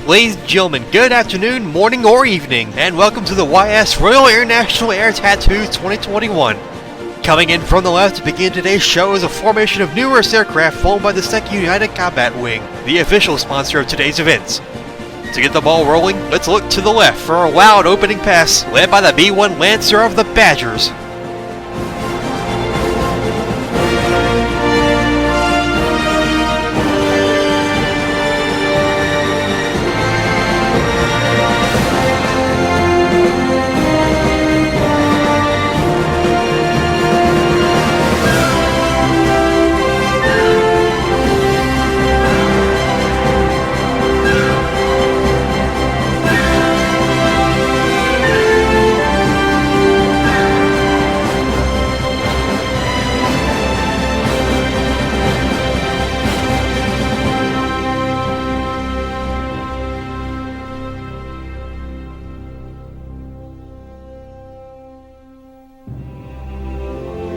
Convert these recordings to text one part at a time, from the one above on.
Ladies and gentlemen, good afternoon, morning, or evening, and welcome to the YS Royal International Air Tattoo 2021. Coming in from the left to begin today's show is a formation of numerous aircraft flown by the 2nd United Combat Wing, the official sponsor of today's events. To get the ball rolling, let's look to the left for a loud opening pass led by the B-1 Lancer of the Badgers.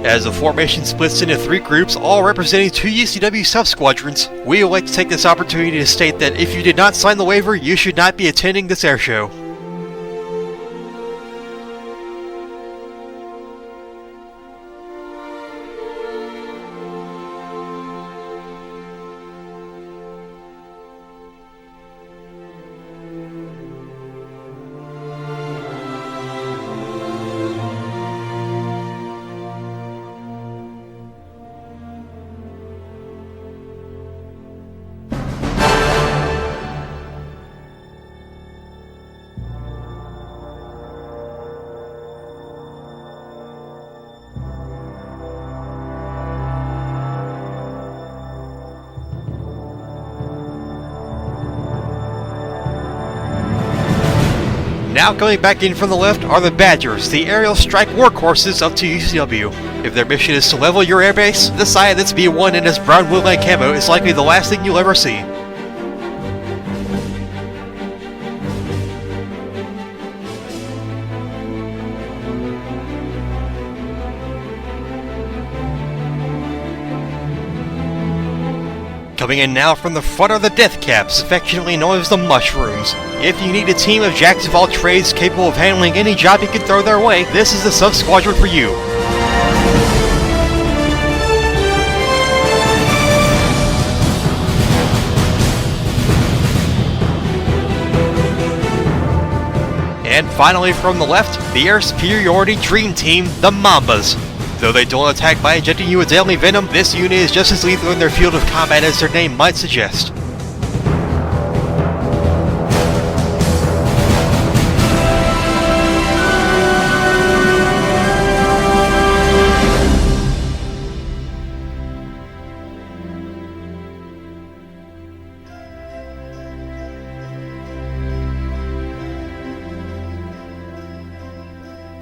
As the formation splits into 3 groups, all representing 2 UCW sub-squadrons, we would like to take this opportunity to state that if you did not sign the waiver, you should not be attending this airshow. Now coming back in from the left are the Badgers, the aerial strike workhorses of 2 UCW. If their mission is to level your airbase, the sight of this B-1 in its brown woodland camo is likely the last thing you'll ever see. Coming in now from the front are the Death Caps, affectionately known as the Mushrooms. If you need a team of jacks of all trades capable of handling any job you can throw their way, this is the sub-squadron for you. And finally from the left, the Air Superiority Dream Team, the Mambas. Though they don't attack by injecting you with deadly venom, this unit is just as lethal in their field of combat as their name might suggest.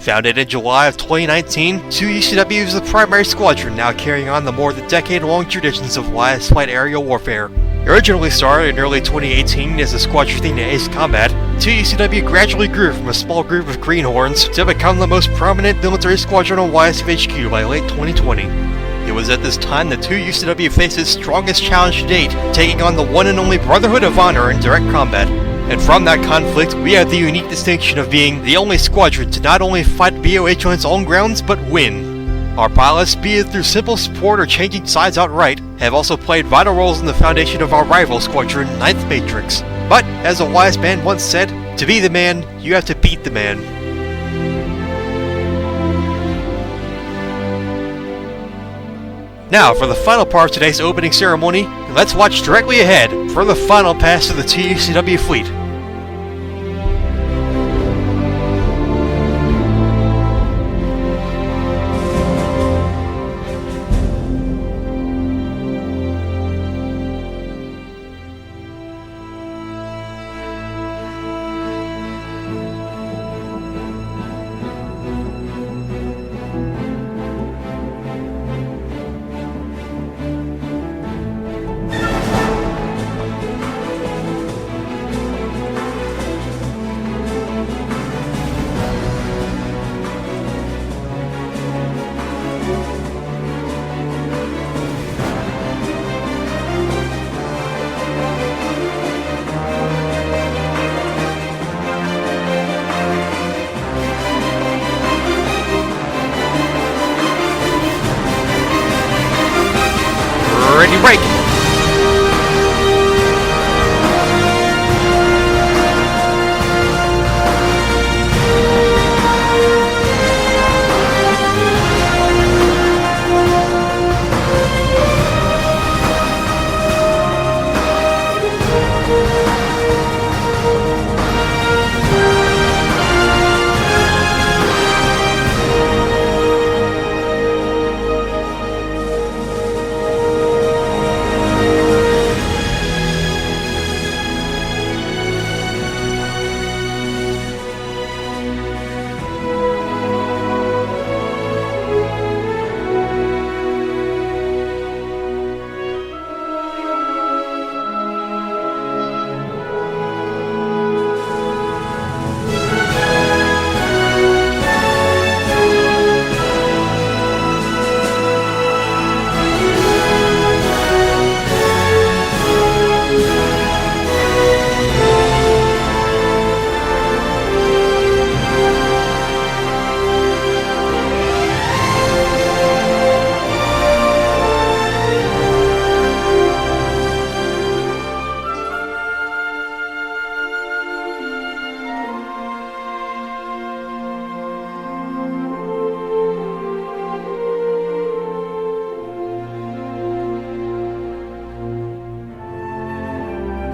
Founded in July of 2019, 2 UCW is the primary squadron now carrying on the more than decade-long traditions of YSFlight aerial warfare. Originally started in early 2018 as a squadron themed to Ace Combat, 2 UCW gradually grew from a small group of greenhorns to become the most prominent military squadron on YSFHQ by late 2020. It was at this time that 2 UCW faced its strongest challenge to date, taking on the one and only Brotherhood of Honor in direct combat. And from that conflict, we have the unique distinction of being the only squadron to not only fight BOH on its own grounds, but win. Our pilots, be it through simple support or changing sides outright, have also played vital roles in the foundation of our rival squadron, 9th Matrix. But, as a wise man once said, to be the man, you have to beat the man. Now, for the final part of today's opening ceremony, let's watch directly ahead for the final pass of the 2 UCW fleet. Ready, break!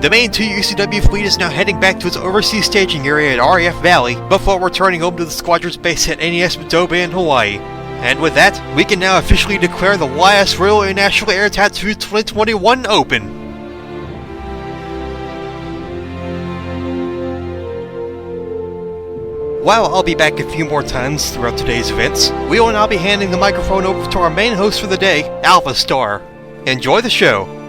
The main 2 UCW fleet is now heading back to its overseas staging area at RIAT Valley before returning home to the squadron's base at NES Madoba in Hawaii. And with that, we can now officially declare the YS Royal International Air Tattoo 2021 open. While I'll be back a few more times throughout today's events, we will now be handing the microphone over to our main host for the day, Alpha Star. Enjoy the show!